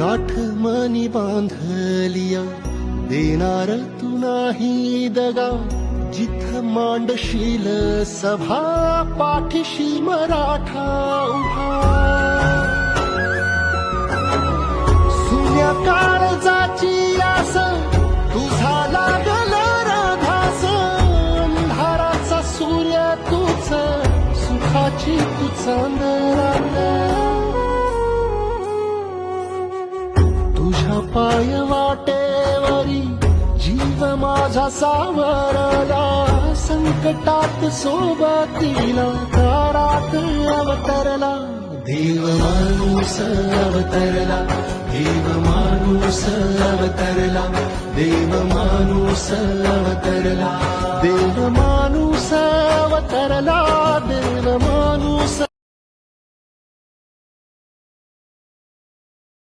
गाठ मनी बांधलिया देणार तू नाही दगा, जिथ मांडशील सभा पाठीशी मराठा उभा. सुन्या काळजाची आस तुझा लागल राधास, अंधाराचा सूर्य तुझ सुखाची तू चांदरात. तुझ्या पाय वाटेवरी जीव माझा सावरला, संकटात सोबतीला काळात अवतरला. देव माणूस अवतरला, देव माणूस अवतरला, देव माणूस अवतरला, देव माणूस अवतरला, देव माणूस